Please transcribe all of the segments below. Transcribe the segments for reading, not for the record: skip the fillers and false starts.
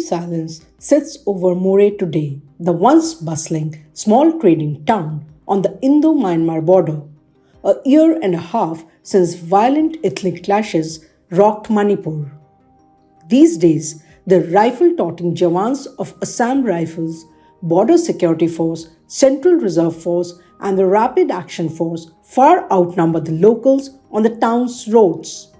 silence sits over Moreh today, the once bustling small trading town on the Indo-Myanmar border. A year and a half since violent ethnic clashes rocked Manipur. These days, the rifle-toting Jawans of Assam Rifles, Border Security Force, Central Reserve Force, and the Rapid Action Force far outnumber the locals on the town's roads.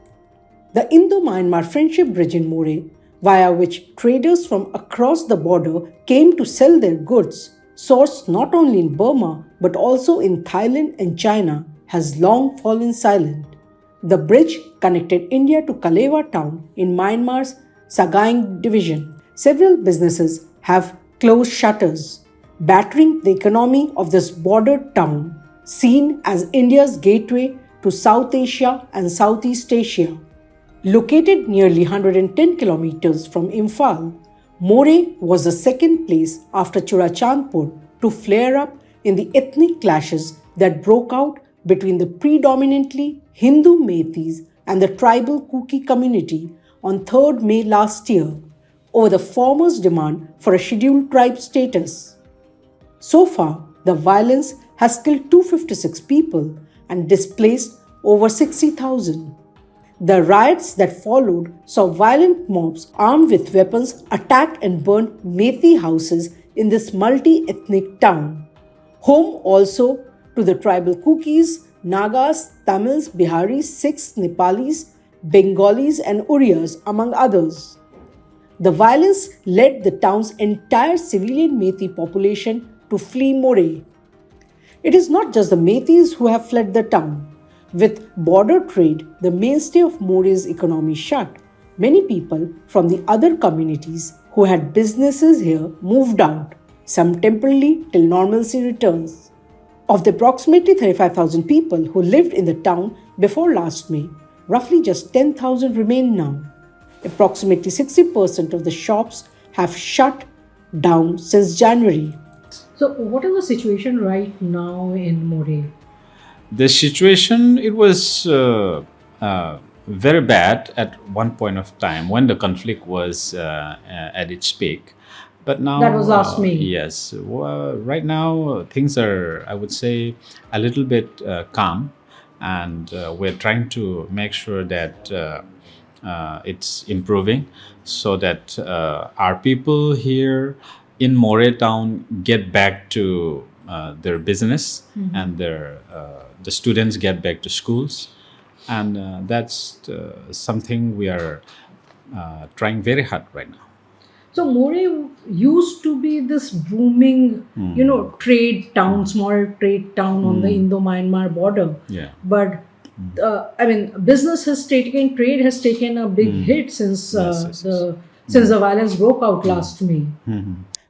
The Indo-Myanmar Friendship Bridge in Moreh, via which traders from across the border came to sell their goods, sourced not only in Burma but also in Thailand and China, has long fallen silent. The bridge connected India to Kalewa town in Myanmar's Sagaing division. Several businesses have closed shutters, battering the economy of this border town, seen as India's gateway to South Asia and Southeast Asia. Located nearly 110 kilometers from Imphal, Moreh was the second place after Churachandpur to flare up in the ethnic clashes that broke out between the predominantly Hindu Meiteis and the tribal Kuki community on 3rd May last year over the former's demand for a scheduled tribe status. So far, the violence has killed 256 people and displaced over 60,000. The riots that followed saw violent mobs armed with weapons attack and burn Meitei houses in this multi-ethnic town, home also to the tribal Kukis, Nagas, Tamils, Biharis, Sikhs, Nepalis, Bengalis, and Uriyas, among others. The violence led the town's entire civilian Meitei population to flee Moreh. It is not just the Meiteis who have fled the town. With border trade, the mainstay of Moreh's economy shut, many people from the other communities who had businesses here moved out, some temporarily till normalcy returns. Of the approximately 35,000 people who lived in the town before last May, roughly just 10,000 remain now. Approximately 60% of the shops have shut down since January. So, what is the situation right now in Moreh? The situation, it was very bad at one point of time when the conflict was at its peak. But now, that was last May. Yes. Right now, things are, I would say, a little bit calm, and we're trying to make sure that it's improving so that our people here in Moreh town get back to their business, and the students get back to schools, and that's something we are trying very hard right now. So Moreh used to be this booming, trade town, small trade town on the Indo-Myanmar border. Yeah. But business has taken, trade has taken a big hit since since the violence broke out last May.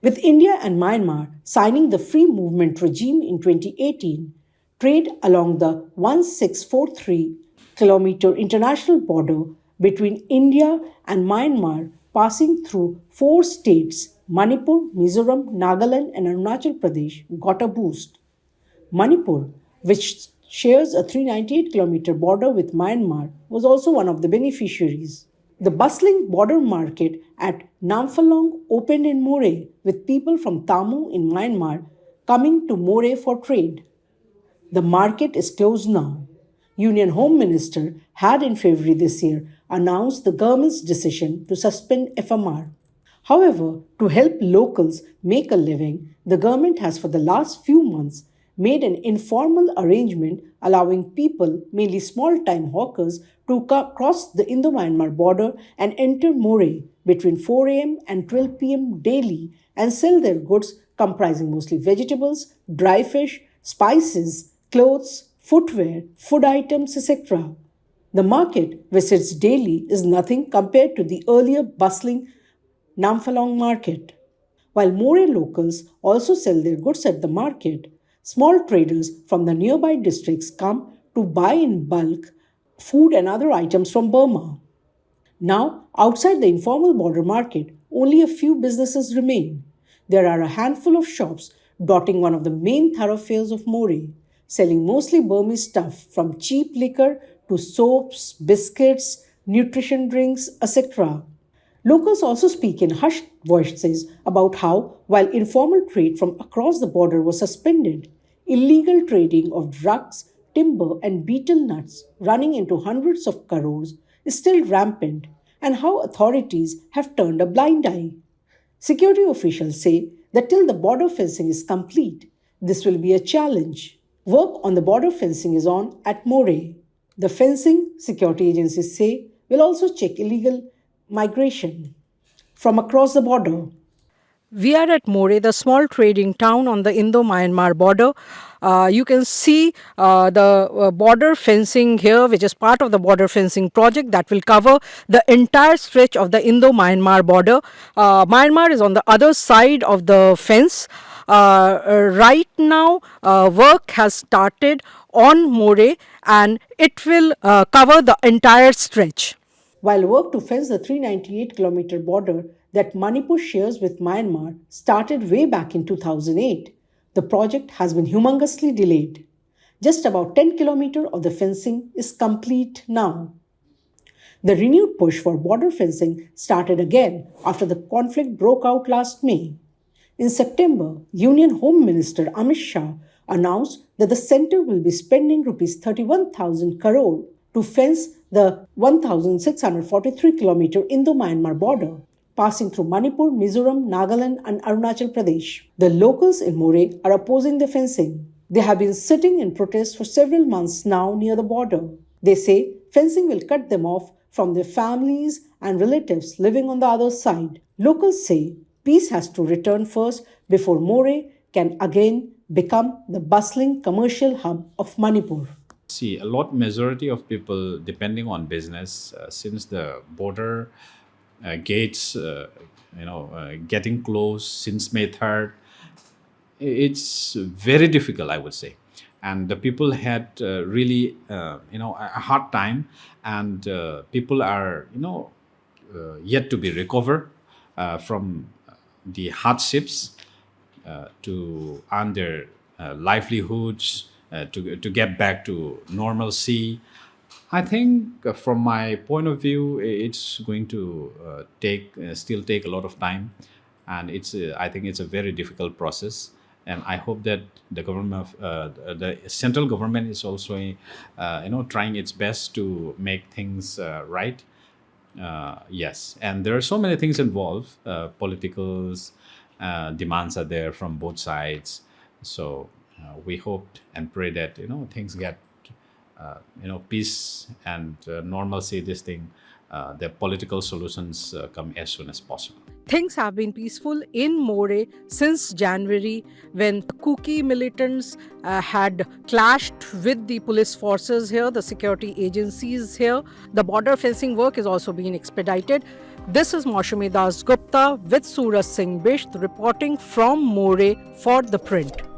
With India and Myanmar signing the free movement regime in 2018, trade along the 1643 kilometer international border between India and Myanmar, passing through 4 states, Manipur, Mizoram, Nagaland, and Arunachal Pradesh, got a boost. Manipur, which shares a 398 kilometer border with Myanmar, was also one of the beneficiaries. The bustling border market at Namphalong opened in Moreh, with people from Tamu in Myanmar coming to Moreh for trade. The market is closed now. Union Home Minister had in February this year announced the government's decision to suspend FMR. However, to help locals make a living, the government has for the last few months made an informal arrangement allowing people, mainly small-time hawkers, to cross the Indo-Myanmar border and enter Moreh between 4 a.m. and 12 p.m. daily and sell their goods comprising mostly vegetables, dry fish, spices, clothes, footwear, food items, etc. The market, which sits daily, is nothing compared to the earlier bustling Namphalong market. While Moreh locals also sell their goods at the market, small traders from the nearby districts come to buy in bulk food and other items from Burma. Now, outside the informal border market, only a few businesses remain. There are a handful of shops dotting one of the main thoroughfares of Moreh, selling mostly Burmese stuff from cheap liquor to soaps, biscuits, nutrition drinks, etc. Locals also speak in hushed voices about how, while informal trade from across the border was suspended, illegal trading of drugs, timber, and betel nuts running into hundreds of crores is still rampant, and how authorities have turned a blind eye. Security officials say that till the border fencing is complete, this will be a challenge. Work on the border fencing is on at Moreh. The fencing, security agencies say, will also check illegal migration from across the border. We are at Moreh, the small trading town on the Indo-Myanmar border. You can see the border fencing here, which is part of the border fencing project that will cover the entire stretch of the Indo-Myanmar border. Myanmar is on the other side of the fence. Right now, work has started on Moreh and it will cover the entire stretch. While work to fence the 398-kilometer border that Manipur shares with Myanmar started way back in 2008, the project has been humongously delayed. Just about 10 kilometers of the fencing is complete now. The renewed push for border fencing started again after the conflict broke out last May. In September, Union Home Minister Amit Shah announced that the centre will be spending Rs 31,000 crore to fence the 1,643-kilometer Indo-Myanmar border, passing through Manipur, Mizoram, Nagaland, and Arunachal Pradesh. The locals in Moreh are opposing the fencing. They have been sitting in protest for several months now near the border. They say fencing will cut them off from their families and relatives living on the other side. Locals say peace has to return first before Moreh can again become the bustling commercial hub of Manipur. See, a lot majority of people depending on business since the border gates, getting close since May 3rd. It's very difficult, I would say, and the people had really a hard time, and people are yet to be recovered from the hardships to earn their livelihoods, to get back to normalcy. I think, from my point of view, it's going to still take a lot of time, and I think it's a very difficult process. And I hope that the the central government is also, trying its best to make things right. Yes, and there are so many things involved. Politicals demands are there from both sides, so we hope and pray that things get peace and normalcy. This thing, the political solutions come as soon as possible. Things have been peaceful in Moreh since January, when the Kuki militants had clashed with the police forces here, the security agencies here. The border fencing work is also being expedited. This is Moushumi Gupta with Suraj Singh Bisht reporting from Moreh for ThePrint.